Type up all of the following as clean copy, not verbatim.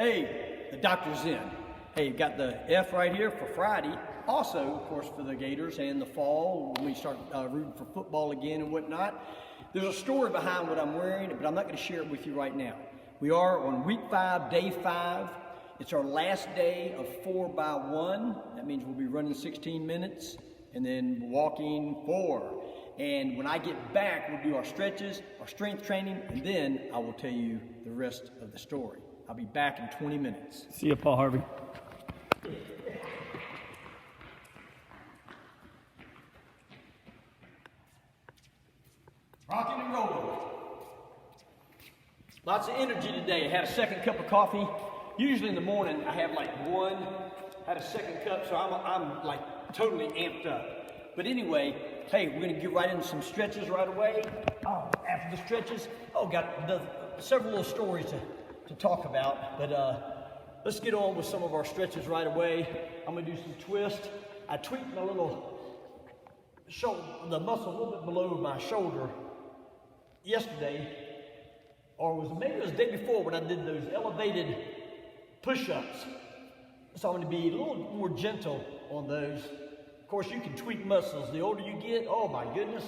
Hey, the doctor's in. Hey, got the F right here for Friday. Also, of course, for the Gators and the fall when we start rooting for football again and whatnot. There's a story behind what I'm wearing, but I'm not going to share it with you right now. We are on week 5, day 5. It's our last day of 4x1. That means we'll be running 16 minutes and then walking 4. And when I get back, we'll do our stretches, our strength training, and then I will tell you the rest of the story. I'll be back in 20 minutes. See you, Paul Harvey. Rocking and rolling. Lots of energy today. I had a second cup of coffee. Usually in the morning I have like one. Had a second cup, so I'm like totally amped up. But anyway, hey, we're gonna get right into some stretches right away. After the stretches, got several little stories to talk about. But let's get on with some of our stretches right away. I'm gonna do some twists. I tweaked my little shoulder, the muscle a little bit below my shoulder yesterday, or maybe it was the day before when I did those elevated push-ups. So I'm going to be a little more gentle on those. Of course, you can tweak muscles. The older you get, oh my goodness,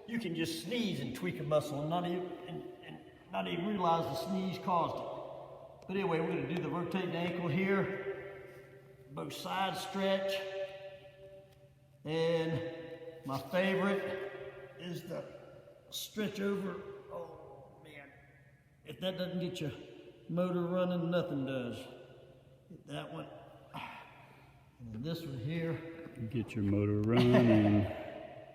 you can just sneeze and tweak a muscle and not even realize the sneeze caused it. But anyway, we're going to do the rotate the ankle here, both sides stretch, and my favorite is the stretch over. Oh man, if that doesn't get your motor running, nothing does. Hit that one. And then this one here. Get your motor running.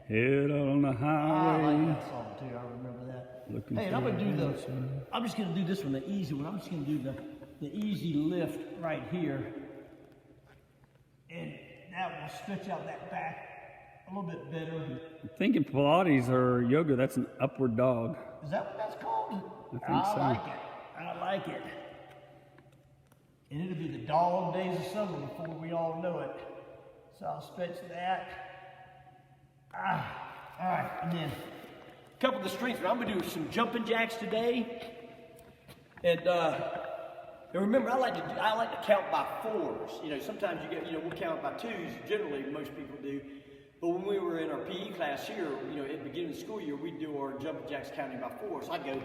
Head on the highway. I like that song too. I remember that. Hey, and I'm just gonna do this one, the easy one. I'm just gonna do the easy lift right here, and that will stretch out that back a little bit better. I'm thinking Pilates or yoga, that's an upward dog. Is that what that's called? I think so. I like it. And it'll be the dog days of summer before we all know it. So I'll stretch that. All right, and then a couple of the strength. I'm gonna do some jumping jacks today. And remember, I like to count by 4s. You know, sometimes we'll count by 2s. Generally, most people do. But when we were in our PE class here, at the beginning of the school year, we'd do our jumping jacks counting by 4s. I'd go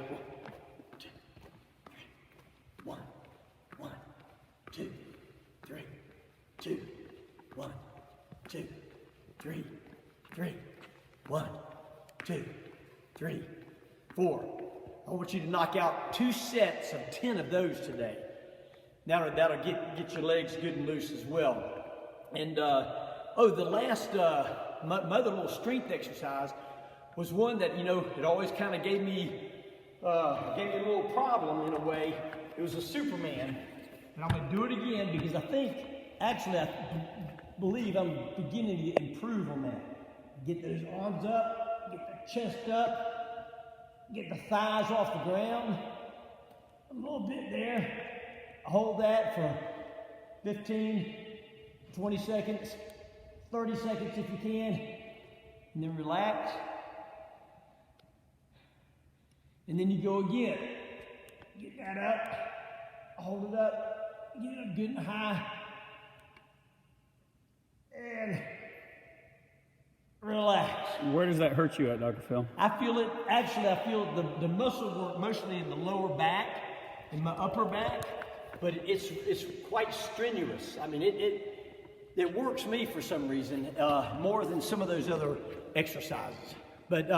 1, 2, 3, 2, 1, 2, 3, 3, 1, 2, 3, 4. I want you to knock out 2 sets of 10 of those today. Now that'll get your legs good and loose as well. And the last my other little strength exercise was one that it always kind of gave me a little problem in a way. It was a Superman, and I'm going to do it again because I believe I'm beginning to improve on that. Get those arms up, get the chest up, get the thighs off the ground, a little bit there. Hold that for 15, 20 seconds, 30 seconds if you can, and then relax. And then you go again. Get that up, hold it up, get it up good and high, and relax. Where does that hurt you at, Dr. Phil? I feel the muscle work mostly in the lower back, in my upper back, but it's quite strenuous. I mean, it works me for some reason more than some of those other exercises. But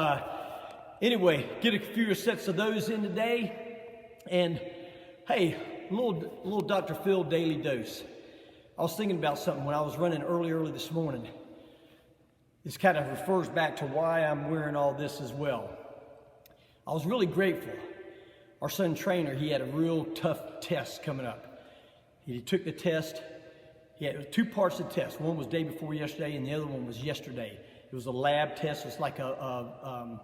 anyway, get a few sets of those in today. And hey, little Dr. Phil daily dose. I was thinking about something when I was running early this morning. This kind of refers back to why I'm wearing all this as well. I was really grateful. Our son Trainer, he had a real tough test coming up. He took the test. He had 2 parts of the test. One was day before yesterday, and the other one was yesterday. It was a lab test. It's like a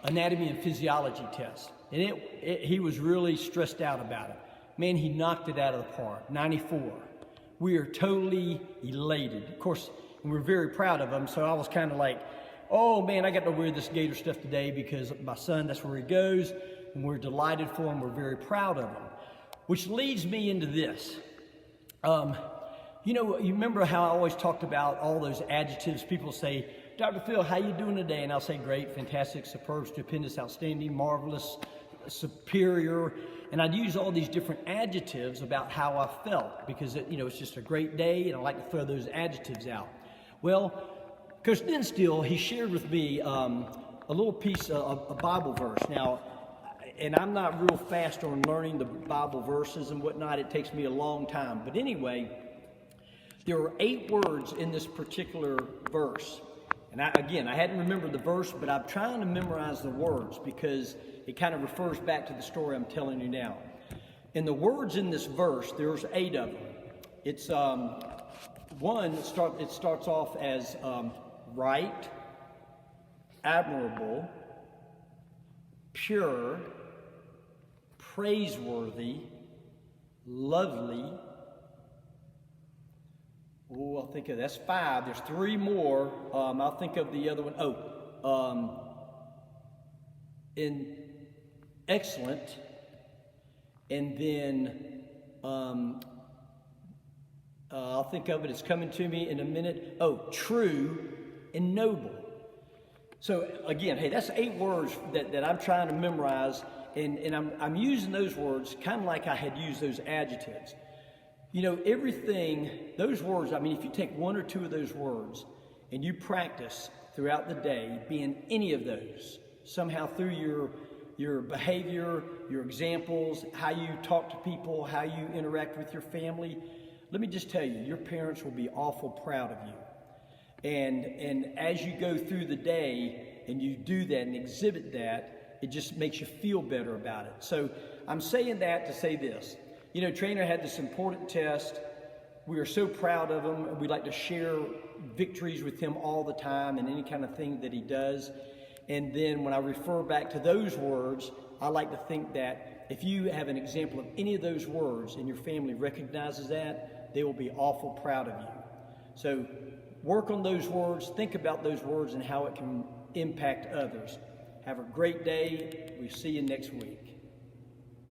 anatomy and physiology test. And he was really stressed out about it. Man, he knocked it out of the park, 94. We are totally elated. Of course, and we're very proud of him, so I was kind of like, oh man, I got to wear this Gator stuff today because my son, that's where he goes, and we're delighted for him. We're very proud of him. which leads me into this. You know, you remember how I always talked about all those adjectives. People say, Dr. Phil, how you doing today? And I'll say great, fantastic, superb, stupendous, outstanding, marvelous, superior. And I'd use all these different adjectives about how I felt because, it's just a great day and I like to throw those adjectives out. Well, Coach Denstill, he shared with me a little piece of a Bible verse. Now, and I'm not real fast on learning the Bible verses and whatnot. It takes me a long time. But anyway, there are 8 words in this particular verse. And I hadn't remembered the verse, but I'm trying to memorize the words because it kind of refers back to the story I'm telling you now. And the words in this verse, there's 8 of them. It's one, it starts off as right, admirable, pure, praiseworthy, lovely. Oh, I'll think of that's 5. There's 3 more. I'll think of the other one. In excellent, and then I'll think of it. It's coming to me in a minute. Oh, true and noble. So again, hey, that's 8 words that I'm trying to memorize, and I'm using those words kind of like I had used those adjectives. Everything, those words, if you take 1 or 2 of those words and you practice throughout the day being any of those, somehow through your behavior, your examples, how you talk to people, how you interact with your family, let me just tell you, your parents will be awful proud of you. And as you go through the day and you do that and exhibit that, it just makes you feel better about it. So I'm saying that to say this. Trainer had this important test. We are so proud of him. We like to share victories with him all the time and any kind of thing that he does. And then when I refer back to those words, I like to think that if you have an example of any of those words and your family recognizes that, they will be awful proud of you. So work on those words, think about those words and how it can impact others. Have a great day. We'll see you next week.